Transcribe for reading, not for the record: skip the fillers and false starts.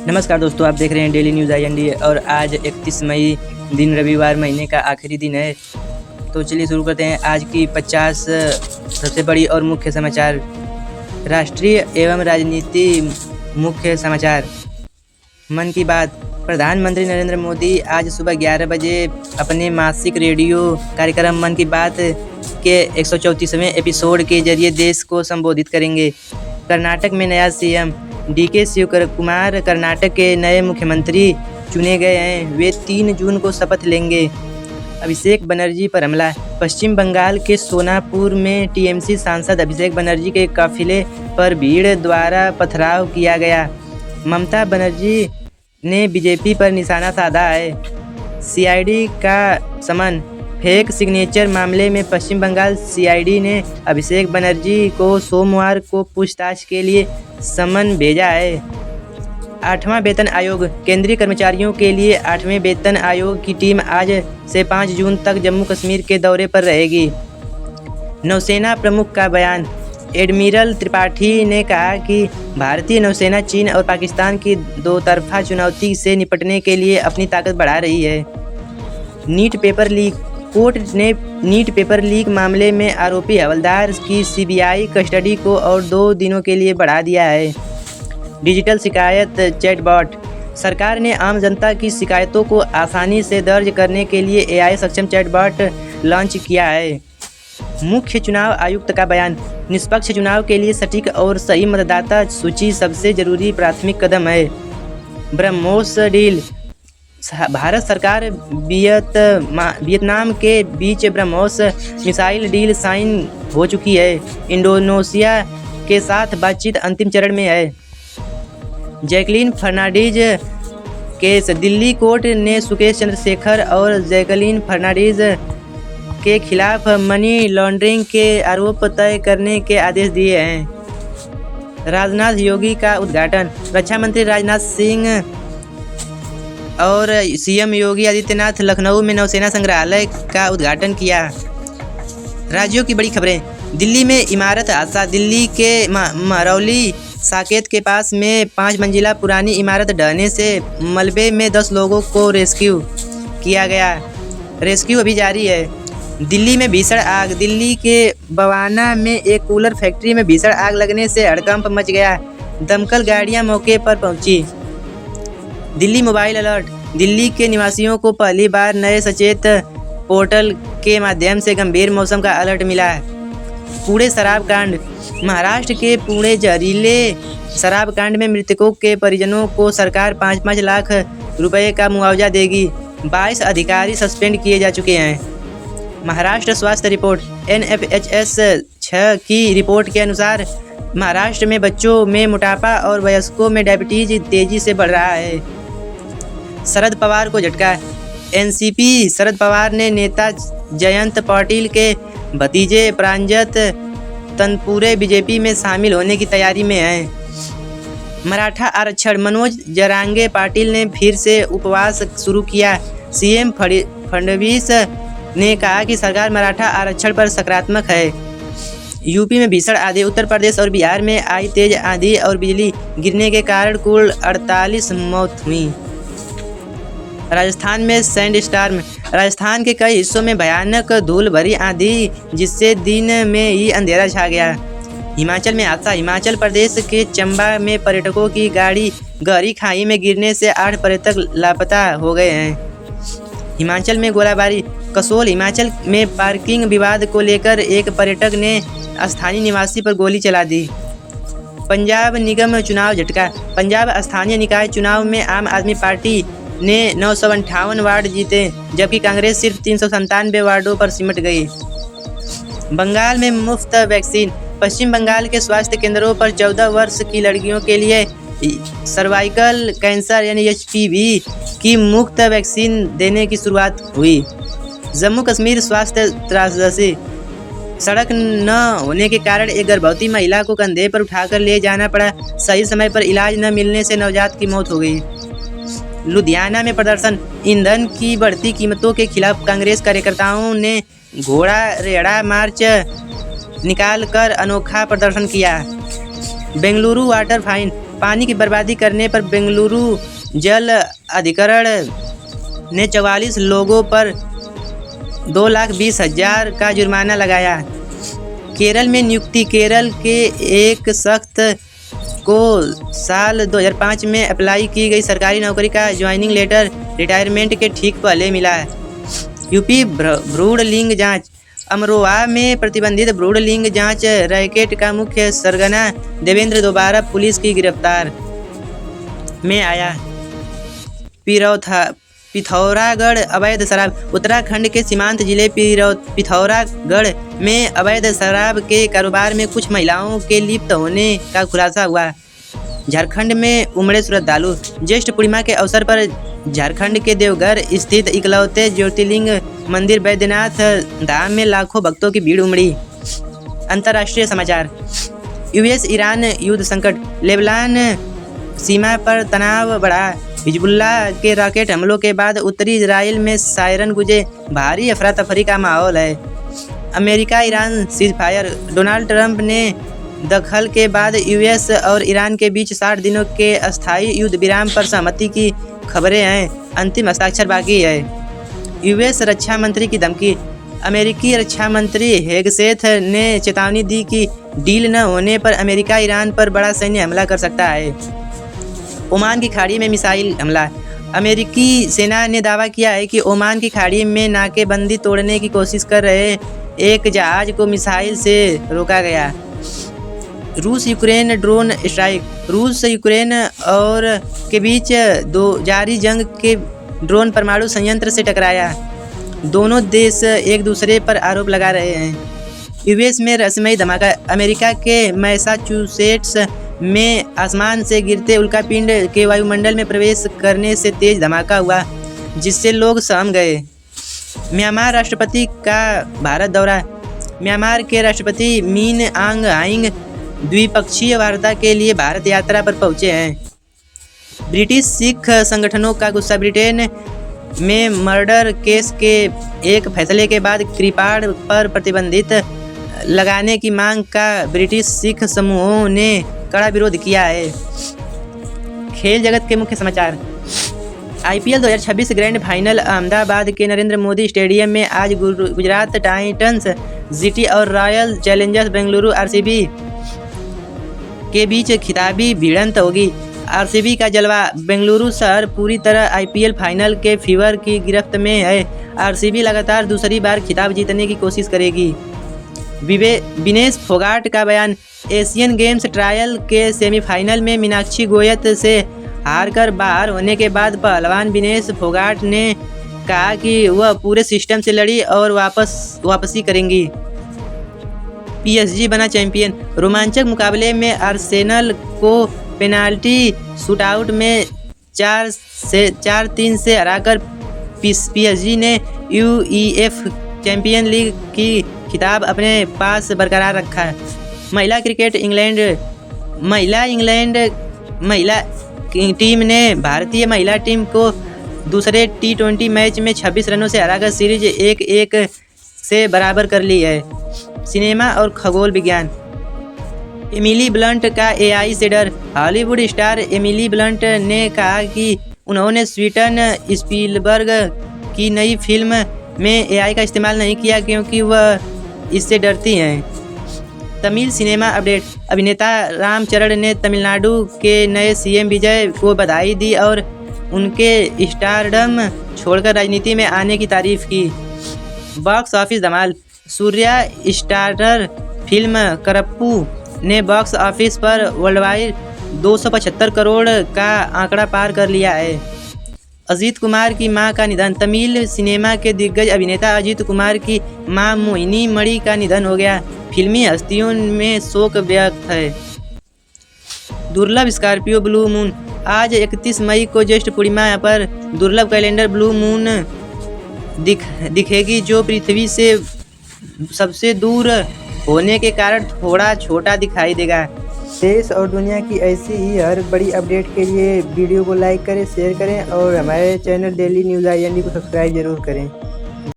नमस्कार दोस्तों, आप देख रहे हैं डेली न्यूज़ IND और आज 31 मई दिन रविवार महीने का आखिरी दिन है। तो चलिए शुरू करते हैं आज की 50 सबसे बड़ी और मुख्य समाचार। राष्ट्रीय एवं राजनीति मुख्य समाचार। मन की बात। प्रधानमंत्री नरेंद्र मोदी आज सुबह 11 बजे अपने मासिक रेडियो कार्यक्रम मन की बात के 134वें एपिसोड के जरिए देश को संबोधित करेंगे। कर्नाटक में नया CM DK शिवकुमार कर्नाटक के नए मुख्यमंत्री चुने गए हैं। वे 3 जून को शपथ लेंगे। अभिषेक बनर्जी पर हमला। पश्चिम बंगाल के सोनापुर में TMC सांसद अभिषेक बनर्जी के काफिले पर भीड़ द्वारा पथराव किया गया। ममता बनर्जी ने BJP पर निशाना साधा है। CID का समन। फेक सिग्नेचर मामले में पश्चिम बंगाल CID ने अभिषेक बनर्जी को सोमवार को पूछताछ के लिए समन भेजा है। 8वां वेतन आयोग। केंद्रीय कर्मचारियों के लिए 8वें वेतन आयोग की टीम आज से 5 जून तक जम्मू कश्मीर के दौरे पर रहेगी। नौसेना प्रमुख का बयान। एडमिरल त्रिपाठी ने कहा कि भारतीय नौसेना चीन और पाकिस्तान की दोतरफा चुनौती से निपटने के लिए अपनी ताकत बढ़ा रही है। NEET paper leak. कोर्ट ने नीट पेपर लीक मामले में आरोपी हवलदार की CBI कस्टडी को और 2 दिनों के लिए बढ़ा दिया है। डिजिटल शिकायत चैटबॉट। सरकार ने आम जनता की शिकायतों को आसानी से दर्ज करने के लिए AI सक्षम चैटबॉट लॉन्च किया है। मुख्य चुनाव आयुक्त का बयान। निष्पक्ष चुनाव के लिए सटीक और सही मतदाता सूची सबसे जरूरी प्राथमिक कदम है। ब्रह्मोस डील। भारत सरकार वियतनाम के बीच ब्रह्मोस मिसाइल डील साइन हो चुकी है। इंडोनेशिया के साथ बातचीत अंतिम चरण में है। Jacqueline Fernandez case. Delhi court ने सुकेश चंद्रशेखर और जैकलीन फर्नांडीज के खिलाफ मनी लॉन्ड्रिंग के आरोप तय करने के आदेश दिए हैं। राजनाथ योगी का उद्घाटन। रक्षा मंत्री राजनाथ सिंह और CM योगी आदित्यनाथ लखनऊ में नौसेना संग्रहालय का उद्घाटन किया। राज्यों की बड़ी खबरें। दिल्ली में इमारत हादसा। दिल्ली के महरौली साकेत के पास में 5 मंजिला पुरानी इमारत ढहने से मलबे में 10 लोगों को रेस्क्यू किया गया। रेस्क्यू अभी जारी है। दिल्ली में भीषण आग। दिल्ली के बवाना में एक कूलर फैक्ट्री में भीषण आग लगने से हड़कंप मच गया। दमकल गाड़ियां मौके पर पहुंची। Delhi mobile alert. दिल्ली के निवासियों को पहली बार नए सचेत पोर्टल के माध्यम से गंभीर मौसम का अलर्ट मिला है। पुणे शराब कांड। महाराष्ट्र के पुणे जहरीले शराब कांड में मृतकों के परिजनों को सरकार 5-5 लाख रुपए का मुआवजा देगी। 22 अधिकारी सस्पेंड किए जा चुके हैं। महाराष्ट्र स्वास्थ्य रिपोर्ट। NFHS 6 की रिपोर्ट के अनुसार महाराष्ट्र में बच्चों में मोटापा और वयस्कों में डायबिटीज तेजी से बढ़ रहा है। शरद पवार को झटका। NCP शरद पवार ने नेता जयंत पाटिल के भतीजे प्रांजत तनपुरे BJP में शामिल होने की तैयारी में हैं। मराठा आरक्षण। मनोज जरांगे पाटिल ने फिर से उपवास शुरू किया। CM फडणवीस ने कहा कि सरकार मराठा आरक्षण पर सकारात्मक है। यूपी में भीषण आंधी। उत्तर प्रदेश और बिहार में आई तेज आंधी और बिजली गिरने के कारण कुल 48 मौत हुई। राजस्थान में सैंड स्टॉर्म। राजस्थान के कई हिस्सों में भयानक धूल भरी आंधी जिससे दिन में ही अंधेरा छा गया। हिमाचल में हादसा। हिमाचल प्रदेश के चंबा में पर्यटकों की गाड़ी गहरी खाई में गिरने से 8 पर्यटक लापता हो गए हैं। हिमाचल में गोलाबारी। कसोल। हिमाचल में पार्किंग विवाद को लेकर एक पर्यटक ने स्थानीय निवासी पर गोली चला दी। पंजाब निगम चुनाव झटका। पंजाब स्थानीय निकाय चुनाव में आम आदमी पार्टी ने 958 वार्ड जीते जबकि कांग्रेस सिर्फ 397 वार्डों पर सिमट गई। बंगाल में मुफ्त वैक्सीन। पश्चिम बंगाल के स्वास्थ्य केंद्रों पर 14 वर्ष की लड़कियों के लिए सर्वाइकल कैंसर यानी HPV की मुफ्त वैक्सीन देने की शुरुआत हुई। जम्मू कश्मीर स्वास्थ्य त्रासदी। सड़क न होने के कारण एक गर्भवती महिला को कंधे पर उठाकर ले जाना पड़ा। सही समय पर इलाज न मिलने से नवजात की मौत हो गई। लुधियाना में प्रदर्शन। ईंधन की बढ़ती कीमतों के खिलाफ कांग्रेस कार्यकर्ताओं ने घोड़ा रेहड़ा मार्च निकालकर अनोखा प्रदर्शन किया। Bengaluru water fine. पानी की बर्बादी करने पर बेंगलुरु जल अधिकरण ने 44 लोगों पर 2,20,000 का जुर्माना लगाया। केरल में नियुक्ति। केरल के एक शख्स को साल 2005 में अप्लाई की गई सरकारी नौकरी का ज्वाइनिंग लेटर रिटायरमेंट के ठीक पहले मिला। यूपी भ्रूण लिंग जांच। अमरोहा में प्रतिबंधित भ्रूण लिंग जांच रैकेट का मुख्य सरगना देवेंद्र दोबारा पुलिस की गिरफ्तार में आया। पिथौरागढ़ अवैध शराब। उत्तराखंड के सीमांत जिले पिथौरागढ़ में अवैध शराब के कारोबार में कुछ महिलाओं के लिप्त होने का खुलासा हुआ। झारखंड में उमड़े श्रद्धालु। ज्येष्ठ पूर्णिमा के अवसर पर झारखंड के देवघर स्थित इकलौते ज्योतिर्लिंग मंदिर बैद्यनाथ धाम में लाखों भक्तों की भीड़ उमड़ी। अंतर्राष्ट्रीय समाचार। यूएस ईरान युद्ध संकट। लेबनान सीमा पर तनाव बढ़ा। हिजबुल्लाह के रॉकेट हमलों के बाद उत्तरी इजराइल में सायरन गुजे। भारी अफरा तफरी का माहौल है। America Iran ceasefire. Donald Trump ने दखल के बाद यूएस और ईरान के बीच 60 दिनों के अस्थायी युद्ध विराम पर सहमति की खबरें हैं। अंतिम हस्ताक्षर बाकी है। यूएस रक्षा मंत्री की धमकी। अमेरिकी रक्षा मंत्री हेगसेथ ने चेतावनी दी कि डील न होने पर अमेरिका ईरान पर बड़ा सैन्य हमला कर सकता है। ओमान की खाड़ी में मिसाइल हमला। अमेरिकी सेना ने दावा किया है कि ओमान की खाड़ी में नाकेबंदी तोड़ने की कोशिश कर रहे एक जहाज को मिसाइल से रोका गया। रूस यूक्रेन ड्रोन स्ट्राइक। रूस यूक्रेन और के बीच जारी जंग के ड्रोन परमाणु संयंत्र से टकराया। दोनों देश एक दूसरे पर आरोप लगा रहे हैं। यूएस में रहस्यमयी धमाका। अमेरिका के मैसाचुसेट्स में आसमान से गिरते उल्कापिंड के वायुमंडल में प्रवेश करने से तेज धमाका हुआ, जिससे लोग सहम गए। म्यांमार राष्ट्रपति का भारत दौरा। म्यांमार के राष्ट्रपति मीन आंग हाइंग द्विपक्षीय वार्ता के लिए भारत यात्रा पर पहुंचे हैं। ब्रिटिश सिख संगठनों का गुस्सा। ब्रिटेन में मर्डर केस के एक फैसले के बाद कृपाण पर प्रतिबंधित लगाने की मांग का ब्रिटिश सिख समूहों ने कड़ा विरोध किया है। खेल जगत के मुख्य समाचार। आईपीएल 2026 ग्रैंड फाइनल अहमदाबाद के नरेंद्र मोदी स्टेडियम में आज गुजरात टाइटंस जीटी और रॉयल चैलेंजर्स बेंगलुरु आरसीबी के बीच खिताबी भिड़ंत होगी। आरसीबी का जलवा। बेंगलुरु शहर पूरी तरह आईपीएल फाइनल के फीवर की गिरफ्त में है। आरसीबी लगातार दूसरी बार खिताब जीतने की कोशिश करेगी। विनेश फोगाट का बयान। एशियन गेम्स ट्रायल के सेमीफाइनल में मीनाक्षी गोयत से हारकर बाहर होने के बाद पहलवान विनेश फोगाट ने कहा कि वह पूरे सिस्टम से लड़ी और वापसी करेंगी। पीएसजी बना चैंपियन। रोमांचक मुकाबले में आर्सेनल को पेनाल्टी शूटआउट में 4-3 से हराकर पीएसजी ने यूईएफ चैंपियन लीग की खिताब अपने पास बरकरार रखा है। महिला क्रिकेट। महिला टीम ने भारतीय महिला टीम को दूसरे T20 मैच में 26 रनों से हराकर सीरीज 1-1 से बराबर कर ली है। सिनेमा और खगोल विज्ञान। एमिली ब्लंट का एआई से डर। हॉलीवुड स्टार एमिली ब्लंट ने कहा कि उन्होंने स्टीवन स्पीलबर्ग की नई फिल्म में एआई का इस्तेमाल नहीं किया क्योंकि वह इससे डरती हैं। Tamil cinema update. अभिनेता रामचरण ने तमिलनाडु के नए सीएम विजय को बधाई दी और उनके स्टारडम छोड़कर राजनीति में आने की तारीफ की। बॉक्स ऑफिस धमाल। सूर्या स्टारर फिल्म करप्पू ने बॉक्स ऑफिस पर वर्ल्डवाइड 275 करोड़ का आंकड़ा पार कर लिया है। अजीत कुमार की मां का निधन। तमिल सिनेमा के दिग्गज अभिनेता अजीत कुमार की मां मोहिनी मणि का निधन हो गया। फिल्मी हस्तियों में शोक व्यक्त है। दुर्लभ स्कॉर्पियो ब्लू मून। आज 31 मई को ज्येष्ठ पूर्णिमा पर दुर्लभ कैलेंडर ब्लू मून दिखेगी, जो पृथ्वी से सबसे दूर होने के कारण थोड़ा छोटा दिखाई देगा। देश और दुनिया की ऐसी ही हर बड़ी अपडेट के लिए वीडियो को लाइक करें, शेयर करें और हमारे चैनल डेली न्यूज़ IND को सब्सक्राइब जरूर करें।